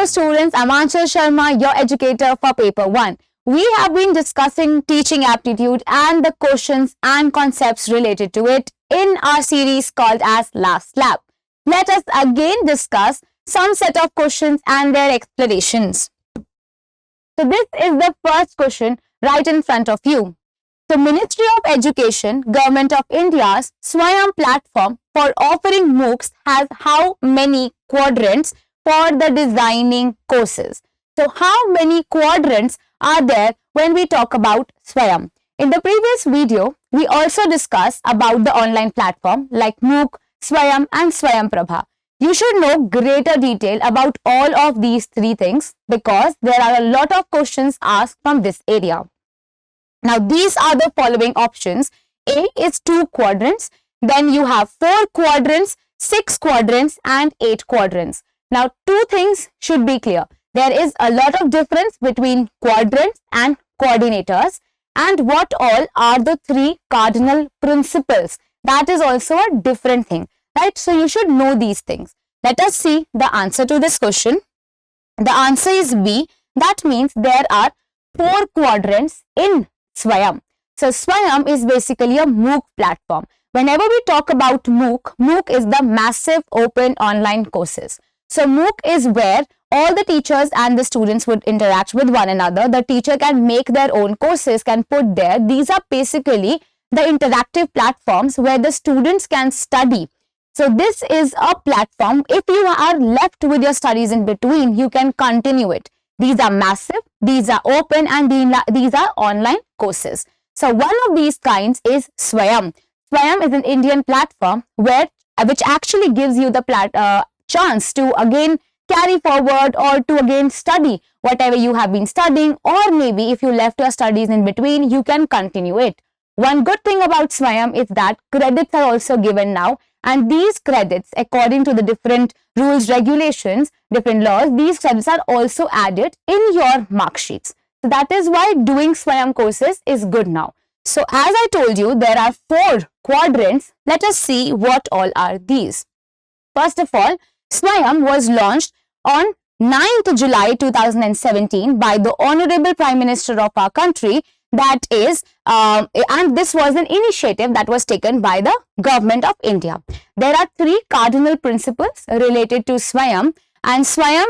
Hello students, I'm Aanchal Sharma, your educator for paper 1. We have been discussing teaching aptitude and the questions and concepts related to it in our series called as Last Lab. Let us again discuss some set of questions and their explanations. So this is the first question right in front of you. The Ministry of Education, Government of India's SWAYAM platform for offering MOOCs has how many quadrants for the designing courses? So how many quadrants are there when we talk about SWAYAM? In the previous video, we also discussed about the online platform like MOOC, SWAYAM and SWAYAM Prabha. You should know greater detail about all of these three things because there are a lot of questions asked from this area. Now, these are the following options. A is 2 quadrants. Then you have 4 quadrants, 6 quadrants and 8 quadrants. Now, two things should be clear. There is a lot of difference between quadrants and coordinators. And what all are the 3 cardinal principles? That is also a different thing, right? So, you should know these things. Let us see the answer to this question. The answer is B. That means there are 4 quadrants in SWAYAM. So SWAYAM is basically a MOOC platform. Whenever we talk about MOOC is the massive open online courses. So MOOC is where all the teachers and the students would interact with one another. The teacher can make their own courses, can put there. These are basically the interactive platforms where the students can study. So this is a platform. If you are left with your studies in between, you can continue it. These are massive, these are open and these are online courses. So one of these kinds is SWAYAM. SWAYAM is an Indian platform which actually gives you the chance to again carry forward or to again study whatever you have been studying, or maybe if you left your studies in between, you can continue it. One good thing about SWAYAM is that credits are also given now, and these credits, according to the different rules, regulations, different laws, these credits are also added in your mark sheets. So that is why doing SWAYAM courses is good now. So as I told you, there are 4 quadrants. Let us see what all are these. First of all, SWAYAM was launched on 9th July 2017 by the Honorable Prime Minister of our country. That is, and this was an initiative that was taken by the Government of India. There are 3 cardinal principles related to SWAYAM, and SWAYAM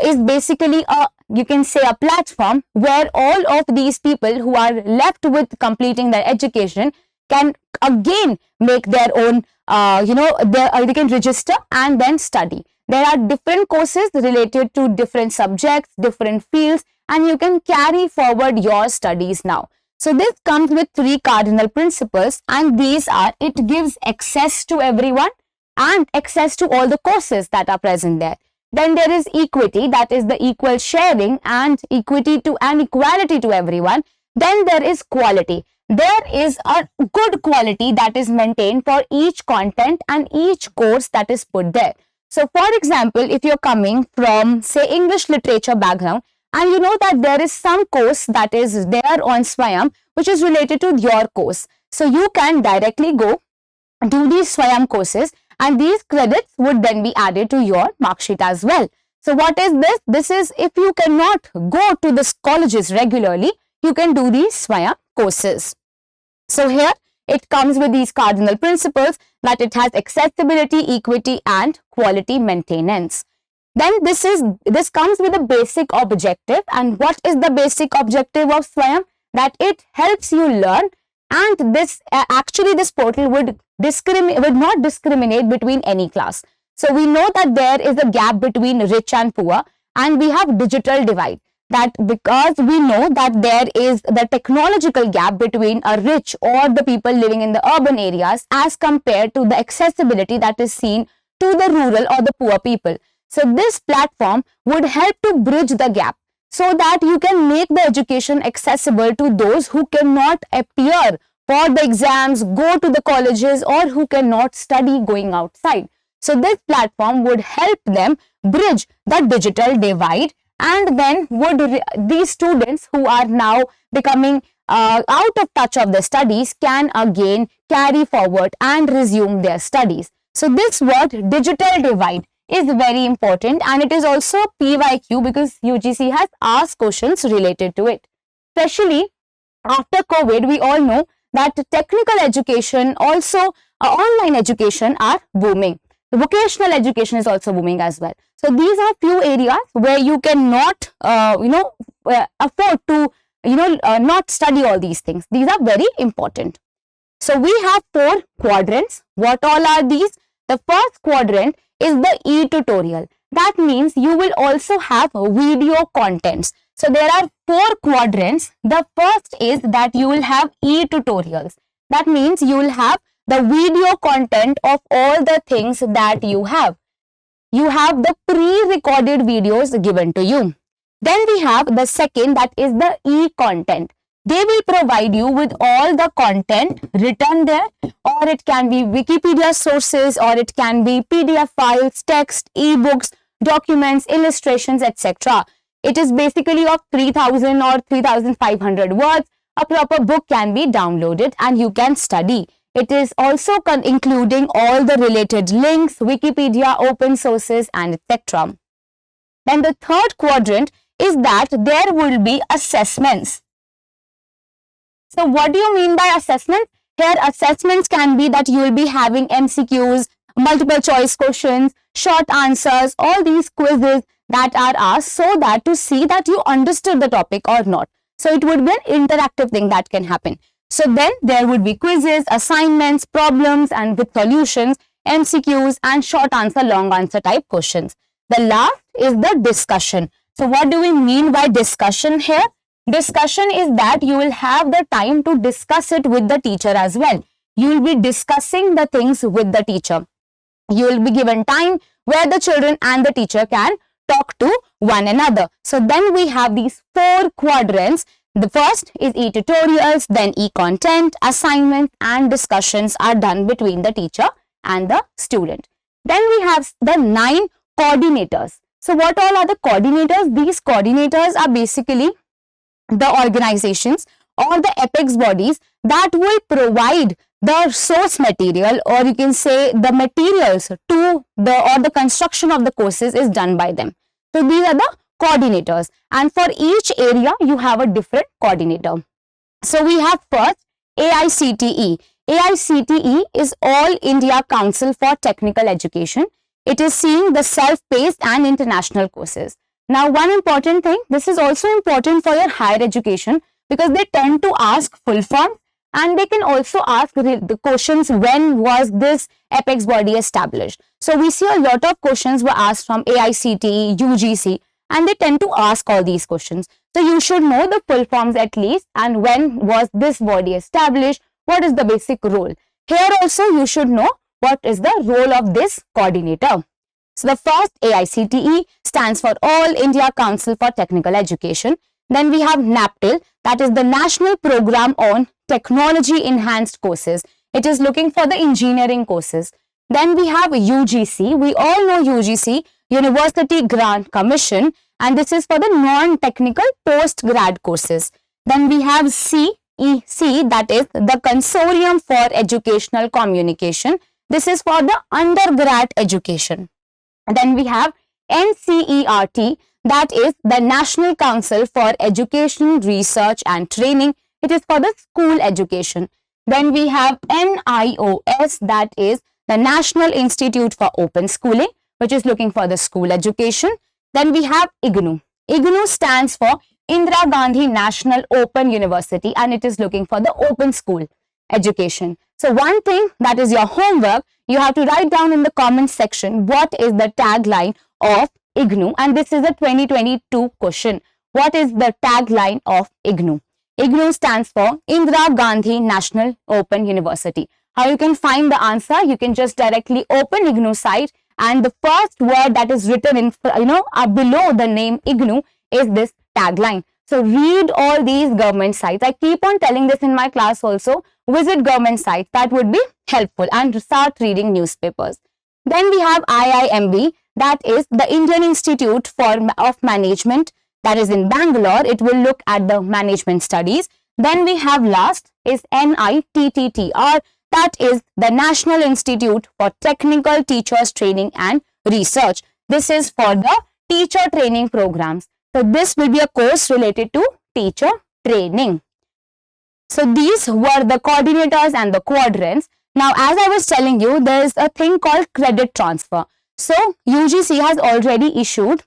is basically you can say a platform where all of these people who are left with completing their education can again make their own, they can register and then study. There are different courses related to different subjects, different fields, and you can carry forward your studies now. So this comes with 3 cardinal principles, and these are, it gives access to everyone and access to all the courses that are present there. Then there is equity, that is the equal sharing and equity to and equality to everyone. Then there is quality. There is a good quality that is maintained for each content and each course that is put there. So for example, if you're coming from say English literature background, and you know that there is some course that is there on SWAYAM which is related to your course. So you can directly go do these SWAYAM courses, and these credits would then be added to your mark sheet as well. So what is this? This is if you cannot go to the colleges regularly, you can do these SWAYAM courses. So here it comes with these cardinal principles that it has accessibility, equity and quality maintenance. Then this comes with a basic objective. And what is the basic objective of SWAYAM? That it helps you learn, and this this portal would not discriminate between any class. So we know that there is a gap between rich and poor, and we have digital divide. That because we know that there is the technological gap between a rich or the people living in the urban areas as compared to the accessibility that is seen to the rural or the poor people. So this platform would help to bridge the gap so that you can make the education accessible to those who cannot appear for the exams, go to the colleges, or who cannot study going outside. So this platform would help them bridge the digital divide, and then would these students who are now becoming out of touch of their studies can again carry forward and resume their studies. So this word digital divide is very important, and it is also PYQ because UGC has asked questions related to it. Especially after COVID, we all know that technical education, also online education are booming. The vocational education is also booming as well. So these are few areas where you cannot, afford to, not study all these things. These are very important. So we have 4 quadrants. What all are these? The first quadrant is the e-tutorial. That means you will also have video contents. So there are 4 quadrants. The first is that you will have e-tutorials. That means you will have the video content of all the things that you have. You have the pre-recorded videos given to you. Then we have the second, that is the e-content. They will provide you with all the content written there, or it can be Wikipedia sources, or it can be PDF files, text, ebooks, documents, illustrations, etc. It is basically of 3000 or 3500 words. A proper book can be downloaded and you can study. It is also including all the related links, Wikipedia, open sources, and etc. Then the third quadrant is that there will be assessments. So what do you mean by assessment? Here assessments can be that you will be having MCQs, multiple choice questions, short answers, all these quizzes that are asked so that to see that you understood the topic or not. So it would be an interactive thing that can happen. So then there would be quizzes, assignments, problems and with solutions, MCQs and short answer, long answer type questions. The last is the discussion. So what do we mean by discussion here? Discussion is that you will have the time to discuss it with the teacher as well. You will be discussing the things with the teacher. You will be given time where the children and the teacher can talk to one another. So then we have these 4 quadrants. The first is e-tutorials, then e-content, assignments and discussions are done between the teacher and the student. Then we have the 9 coordinators. So what all are the coordinators? These coordinators are basically the organizations or the apex bodies that will provide the source material, or you can say the materials to the construction of the courses is done by them. So these are the coordinators, and for each area you have a different coordinator. So we have first AICTE. AICTE is All India Council for Technical Education. It is seeing the self-paced and international courses. Now one important thing, this is also important for your higher education because they tend to ask full forms, and they can also ask the questions, when was this apex body established. So we see a lot of questions were asked from AICTE, UGC, and they tend to ask all these questions. So you should know the full forms at least, and when was this body established, what is the basic role. Here also you should know what is the role of this coordinator. So the first AICTE stands for All India Council for Technical Education. Then we have NAPTEL, that is the National Program on Technology Enhanced Courses. It is looking for the engineering courses. Then we have UGC. We all know UGC, University Grant Commission, and this is for the non-technical post-grad courses. Then we have CEC, that is the Consortium for Educational Communication. This is for the undergrad education. Then we have NCERT, that is the National Council for Education, Research and Training. It is for the school education. Then we have NIOS, that is the National Institute for Open Schooling, which is looking for the school education. Then we have IGNOU. IGNOU stands for Indira Gandhi National Open University, and it is looking for the open school education. So one thing that is your homework, you have to write down in the comment section what is the tagline of IGNOU, and this is a 2022 question. What is the tagline of IGNOU? IGNOU stands for Indira Gandhi National Open University. How you can find the answer? You can just directly open IGNOU site, and the first word that is written in below the name IGNOU is this tagline. So read all these government sites. I keep on telling this in my class also. Visit government sites. That would be helpful, and start reading newspapers. Then we have IIMB, that is the Indian Institute of Management, that is in Bangalore. It will look at the management studies. Then we have last is NITTTR, that is the National Institute for Technical Teachers Training and research. This is for the teacher training programs. So this will be a course related to teacher training. So these were the coordinators and the quadrants. Now, as I was telling you, there is a thing called credit transfer. So UGC has already issued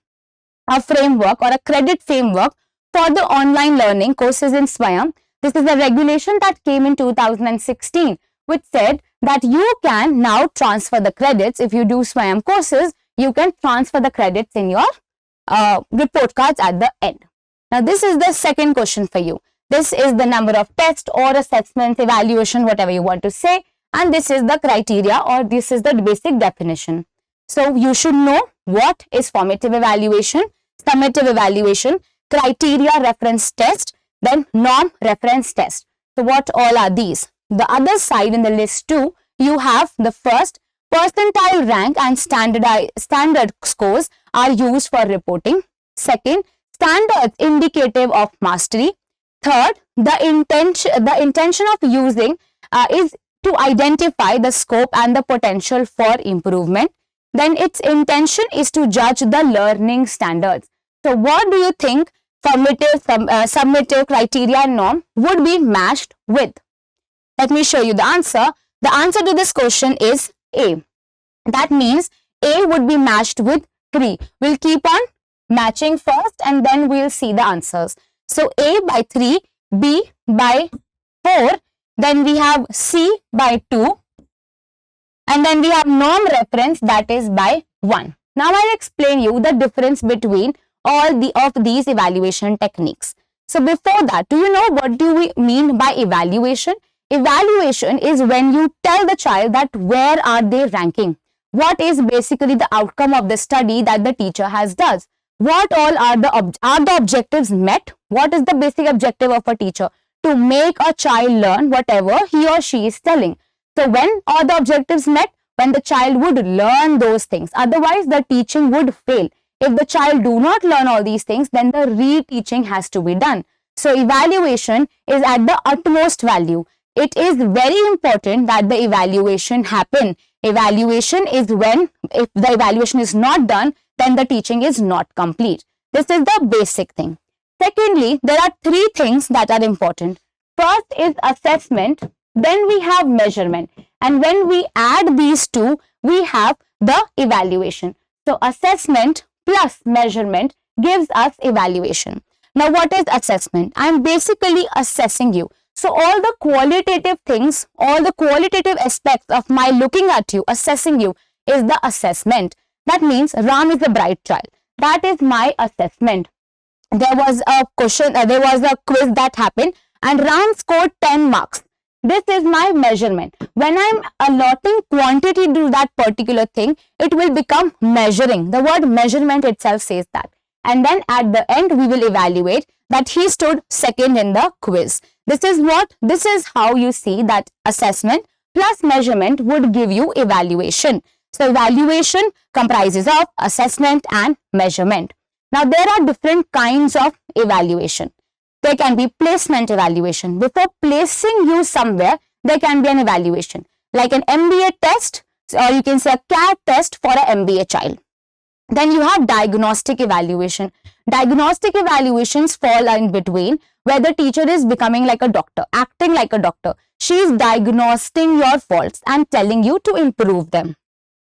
a framework or a credit framework for the online learning courses in SWAYAM. This is a regulation that came in 2016, which said that you can now transfer the credits. If you do SWAYAM courses, you can transfer the credits in your report cards at the end. Now, this is the second question for you. This is the number of tests or assessments, evaluation, whatever you want to say. And this is the criteria, or this is the basic definition. So you should know what is formative evaluation, summative evaluation, criteria reference test, then norm reference test. So what all are these? The other side in the list too, you have the first, percentile rank and standard scores are used for reporting. Second, standards indicative of mastery. Third, the intention of using is to identify the scope and the potential for improvement. Then its intention is to judge the learning standards. So what do you think formative, summative, criteria and norm would be matched with? Let me show you the answer. The answer to this question is A. That means A would be matched with 3. We'll keep on matching first and then we'll see the answers. So A by 3, B by 4, then we have C by 2, and then we have norm reference, that is by 1. Now I'll explain you the difference between all of these evaluation techniques. So before that, do you know what do we mean by evaluation? Evaluation is when you tell the child that where are they ranking? What is basically the outcome of the study that the teacher has done? What all are the objectives met? What is the basic objective of a teacher? To make a child learn whatever he or she is telling. So when are the objectives met? When the child would learn those things. Otherwise, the teaching would fail. If the child do not learn all these things, then the reteaching has to be done. So evaluation is at the utmost value. It is very important that the evaluation happen. Evaluation is when, if the evaluation is not done, then the teaching is not complete. This is the basic thing. Secondly, there are 3 things that are important. First is assessment, then we have measurement. And when we add these two, we have the evaluation. So assessment plus measurement gives us evaluation. Now what is assessment? I am basically assessing you. So all the qualitative things, all the qualitative aspects of my looking at you, assessing you is the assessment. That means Ram is a bright child. That is my assessment. There was a question, there was a quiz that happened and Ram scored 10 marks. This is my measurement. When I'm allotting quantity to that particular thing, it will become measuring. The word measurement itself says that. And then at the end, we will evaluate that he stood second in the quiz. This is how you see that assessment plus measurement would give you evaluation. So evaluation comprises of assessment and measurement. Now there are different kinds of evaluation. There can be placement evaluation. Before placing you somewhere, there can be an evaluation. Like an MBA test, or you can say a CAT test for an MBA child. Then you have diagnostic evaluation. Diagnostic evaluations fall in between, where the teacher is becoming like a doctor, acting like a doctor. She is diagnosing your faults and telling you to improve them.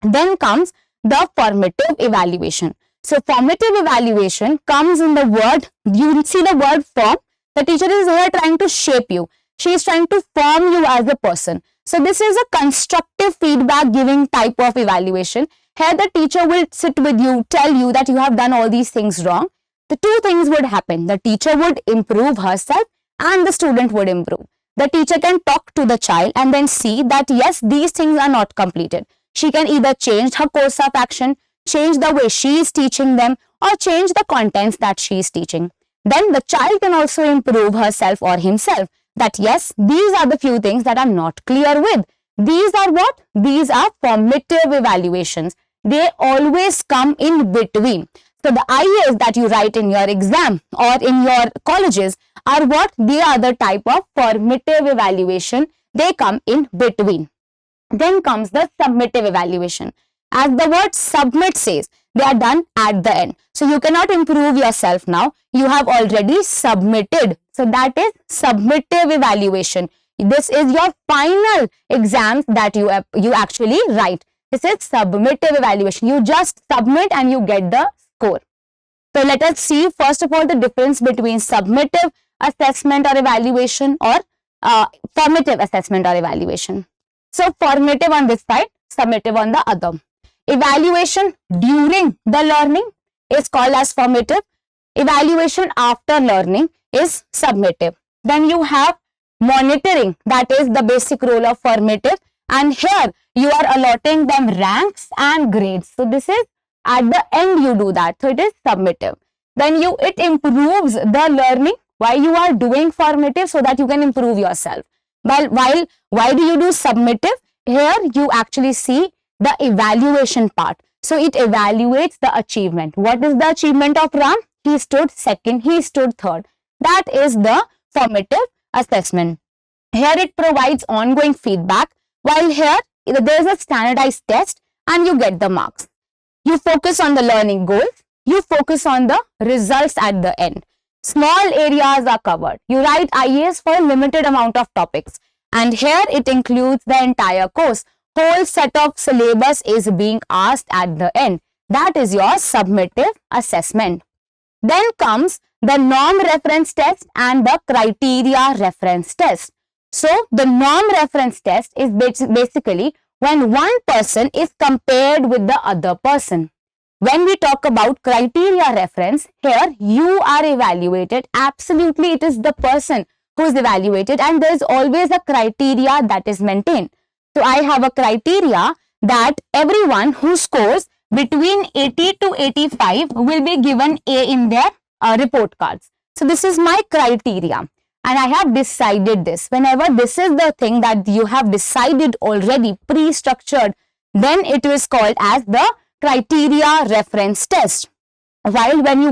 Then comes the formative evaluation. So formative evaluation comes in the word, you see the word form. The teacher is here trying to shape you. She is trying to form you as a person. So this is a constructive feedback giving type of evaluation. Here the teacher will sit with you, tell you that you have done all these things wrong. The two things would happen. The teacher would improve herself and the student would improve. The teacher can talk to the child and then see that yes, these things are not completed. She can either change her course of action, change the way she is teaching them, or change the contents that she is teaching. Then the child can also improve herself or himself that yes, these are the few things that I'm not clear with. These are what? These are formative evaluations. They always come in between. So the IAs that you write in your exam or in your colleges are what? They are the type of formative evaluation. They come in between. Then comes the summative evaluation. As the word submit says, they are done at the end. So you cannot improve yourself now. You have already submitted. So that is summative evaluation. This is your final exam that you actually write. This is summative evaluation. You just submit and you get the score. So let us see first of all the difference between summative assessment or evaluation or formative assessment or evaluation. So formative on this side, summative on the other. Evaluation during the learning is called as formative. Evaluation after learning is summative. Then you have monitoring, that is the basic role of formative, and here you are allotting them ranks and grades. So this is at the end you do that. So it is summative. Then it improves the learning. Why you are doing formative? So that you can improve yourself. Why do you do summative? Here you actually see the evaluation part. So it evaluates the achievement. What is the achievement of Ram? He stood second, he stood third. That is the formative assessment. Here it provides ongoing feedback, while here there is a standardized test and you get the marks. You focus on the learning goals, you focus on the results at the end. Small areas are covered. You write IAS for a limited amount of topics, and here it includes the entire course. Whole set of syllabus is being asked at the end. That is your summative assessment. Then comes the norm reference test and the criteria reference test. So the norm reference test is basically when one person is compared with the other person. When we talk about criteria reference, here you are evaluated. Absolutely, it is the person who is evaluated, and there is always a criteria that is maintained. So I have a criteria that everyone who scores between 80 to 85 will be given A in their report cards. So this is my criteria, and I have decided this. Whenever this is the thing that you have decided already, pre-structured, then it is called as the criteria reference test. While when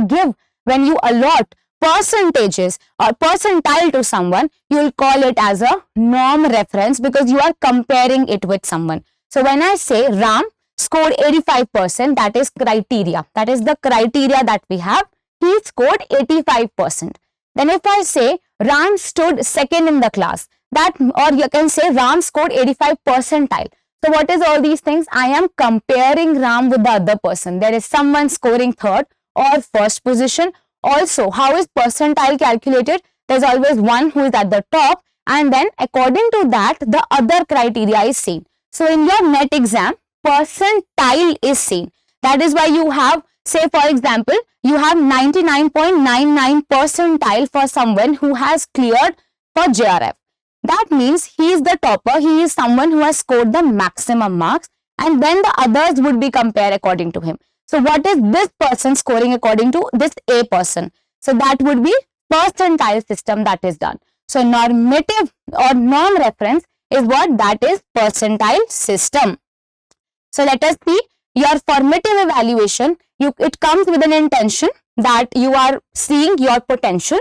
you allot percentages or percentile to someone, you will call it as a norm reference because you are comparing it with someone. So when I say Ram scored 85%, that is criteria. That is the criteria that we have. He scored 85%. Then if I say Ram stood second in the class, or you can say Ram scored 85 percentile. So what is all these things? I am comparing Ram with the other person. There is someone scoring third or first position. Also, how is percentile calculated? There is always one who is at the top, and then according to that, the other criteria is seen. So in your NET exam, percentile is seen. That is why you have, say for example, you have 99.99 percentile for someone who has cleared for JRF. That means he is the topper, he is someone who has scored the maximum marks, and then the others would be compared according to him. So what is this person scoring according to this A person? So that would be percentile system that is done. So normative or norm reference is what? That is percentile system. So let us see your formative evaluation. It comes with an intention that you are seeing your potential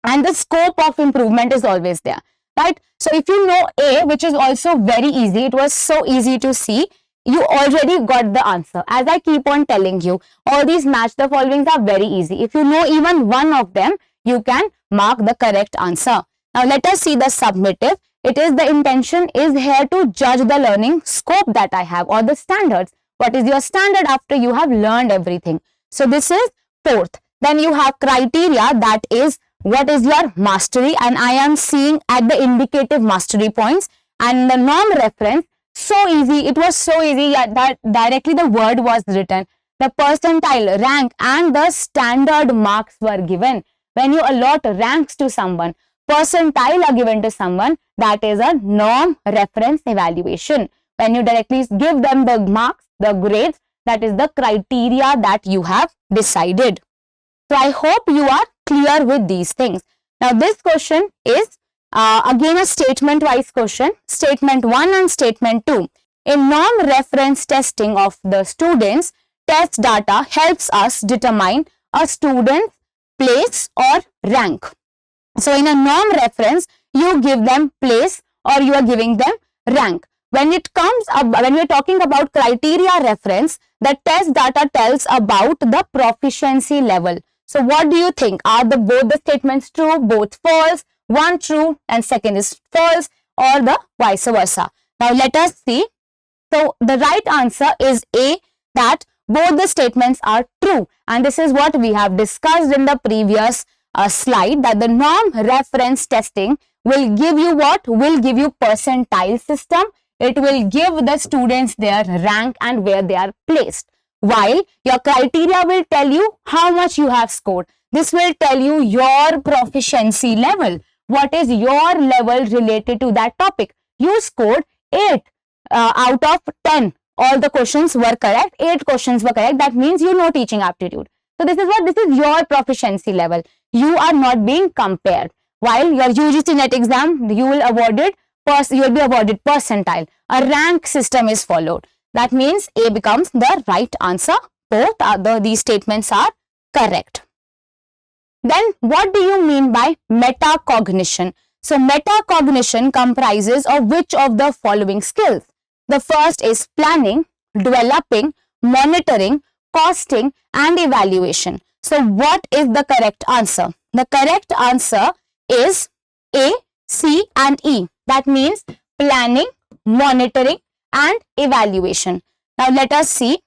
and the scope of improvement is always there. Right? So if you know A, which is also very easy, it was so easy to see, you already got the answer. As I keep on telling you, all these match the followings are very easy. If you know even one of them, you can mark the correct answer. Now let us see the summative. It is the intention is here to judge the learning scope that I have or the standards. What is your standard after you have learned everything? So this is fourth. Then you have criteria, that is what is your mastery, and I am seeing at the indicative mastery points. And the norm reference, so easy, it was so easy that directly the word was written. The percentile, rank and the standard marks were given. When you allot ranks to someone, percentile are given to someone, that is a norm reference evaluation. When you directly give them the marks, the grades, that is the criteria that you have decided. So I hope you are clear with these things. Now this question is again a statement wise question, statement 1 and statement 2. In norm reference testing of the students, test data helps us determine a student's place or rank. So in a norm reference, you give them place or you are giving them rank. when we're talking about criteria reference, the test data tells about the proficiency level. So what do you think? Are both the statements true, both false, one true and second is false, or the vice versa? Now let us see. So the right answer is A, that both the statements are true, and this is what we have discussed in the previous slide, that the norm reference testing will give you what? Will give you percentile system. It will give the students their rank and where they are placed, while your criteria will tell you how much you have scored. This will tell you your proficiency level. What is your level related to that topic? You scored 8 out of 10. All the questions were correct. 8 questions were correct. That means you know teaching aptitude. So this is your proficiency level. You are not being compared. While your UGC NET exam, you will be awarded percentile. A rank system is followed. That means A becomes the right answer. Both these statements are correct. Then what do you mean by metacognition? So metacognition comprises of which of the following skills? The first is planning, developing, monitoring, costing and evaluation. So what is the correct answer? The correct answer is A, C and E. That means planning, monitoring and evaluation. Now let us see.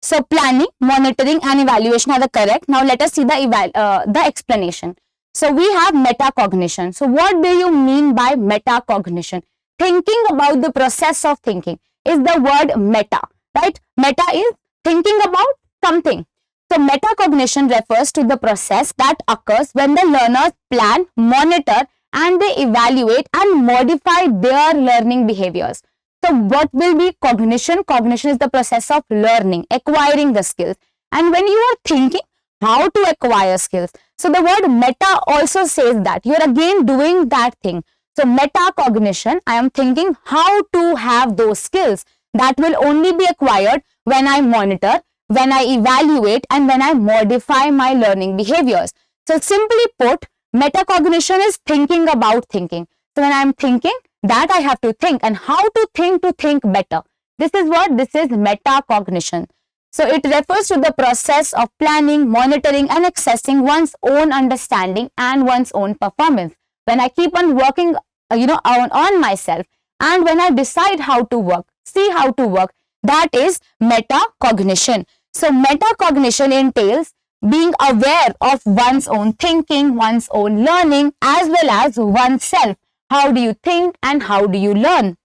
So planning, monitoring and evaluation are the correct. Now let us see the explanation. So we have metacognition. So what do you mean by metacognition? Thinking about the process of thinking is the word meta, right? Meta is thinking about something. So metacognition refers to the process that occurs when the learners plan, monitor and they evaluate and modify their learning behaviors. So what will be cognition? Cognition is the process of learning, acquiring the skills. And when you are thinking how to acquire skills, so the word meta also says that you are again doing that thing. So metacognition, I am thinking how to have those skills that will only be acquired when I monitor, when I evaluate and when I modify my learning behaviors. So simply put, metacognition is thinking about thinking. So when I am thinking, that I have to think, and how to think better. This is metacognition. So it refers to the process of planning, monitoring and accessing one's own understanding and one's own performance. When I keep on working, on myself, and when I decide how to work, see how to work, that is metacognition. So metacognition entails being aware of one's own thinking, one's own learning, as well as oneself. How do you think and how do you learn?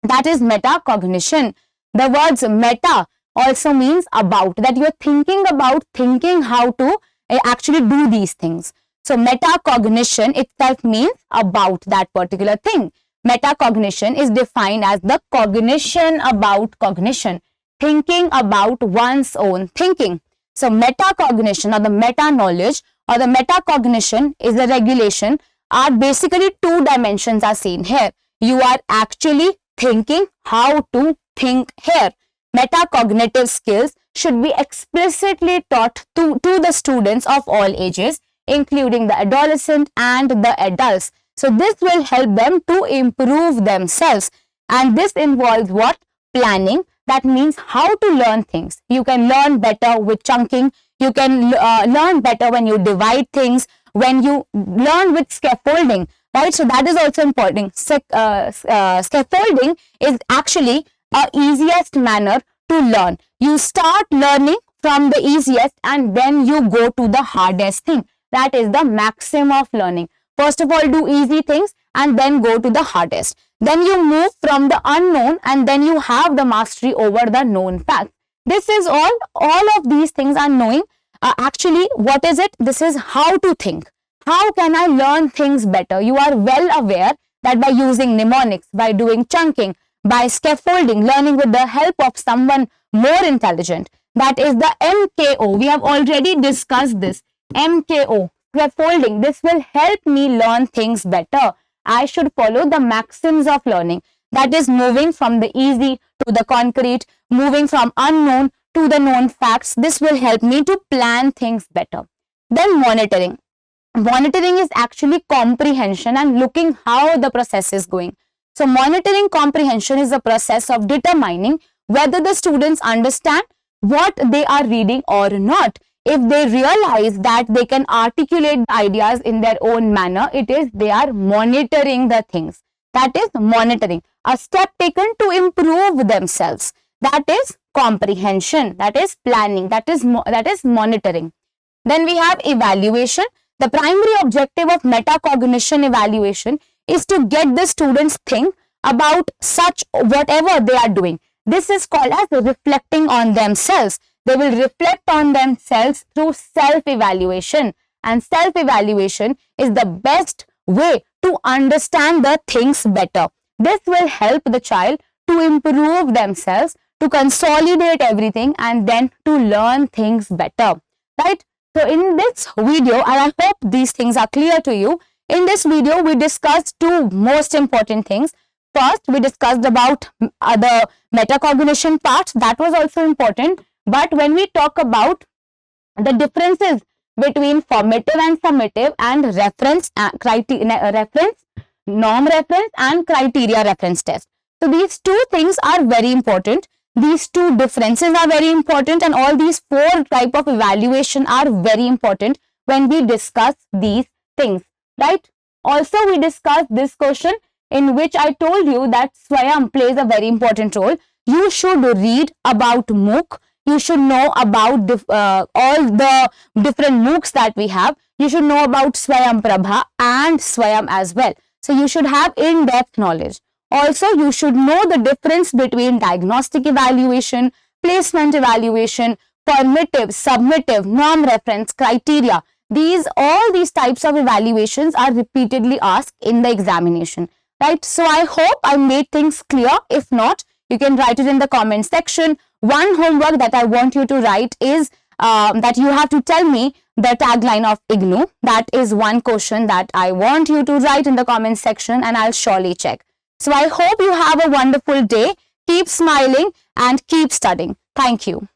That is metacognition. The words meta also means about, that you are thinking how to actually do these things. So metacognition itself means about that particular thing. Metacognition is defined as the cognition about cognition, thinking about one's own thinking. So metacognition or the meta knowledge or the metacognition is the regulation are basically 2 dimensions are seen here. You are actually thinking how to think here. Metacognitive skills should be explicitly taught to the students of all ages, including the adolescent and the adults. So this will help them to improve themselves. And this involves what? Planning. That means how to learn things. You can learn better with chunking. You can learn better when you divide things, when you learn with scaffolding, right? So that is also important. Scaffolding is actually a easiest manner to learn. You start learning from the easiest and then you go to the hardest thing. That is the maximum of learning. First of all, do easy things and then go to the hardest. Then you move from the unknown and then you have the mastery over the known facts. This is all of these things are knowing. Actually, what is it? This is how to think. How can I learn things better? You are well aware that by using mnemonics, by doing chunking, by scaffolding, learning with the help of someone more intelligent, that is the MKO. We have already discussed this. MKO, scaffolding. This will help me learn things better. I should follow the maxims of learning. That is moving from the easy to the concrete, moving from unknown to the known facts. This will help me to plan things better. Then monitoring. monitoring is actually comprehension and looking how the process is going. So monitoring comprehension is a process of determining whether the students understand what they are reading or not. If they realize that they can articulate the ideas in their own manner, it is they are monitoring the things. That is monitoring. A step taken to improve themselves. That is comprehension. That is planning. That is monitoring. Then we have evaluation. The primary objective of metacognition evaluation is to get the students think about such whatever they are doing. This is called as reflecting on themselves. They will reflect on themselves through self-evaluation, and self-evaluation is the best way to understand the things better. This will help the child to improve themselves, to consolidate everything, and then to learn things better, right? So in this video, and I hope these things are clear to you, in this video we discussed two most important things. First, we discussed about the metacognition part. That was also important. But when we talk about the differences between formative and summative and reference, norm reference and criteria reference test. So these two things are very important. These two differences are very important, and all these four type of evaluation are very important when we discuss these things, right? Also, we discussed this question in which I told you that SWAYAM plays a very important role. You should read about MOOC. You should know about all the different MOOCs that we have. You should know about SWAYAM Prabha and SWAYAM as well. So you should have in-depth knowledge. Also, you should know the difference between diagnostic evaluation, placement evaluation, formative, summative, norm reference, criteria. All these types of evaluations are repeatedly asked in the examination, right? So I hope I made things clear. If not, you can write it in the comment section. One homework that I want you to write is that you have to tell me the tagline of IGNOU. That is one question that I want you to write in the comment section, and I'll surely check. So I hope you have a wonderful day. Keep smiling and keep studying. Thank you.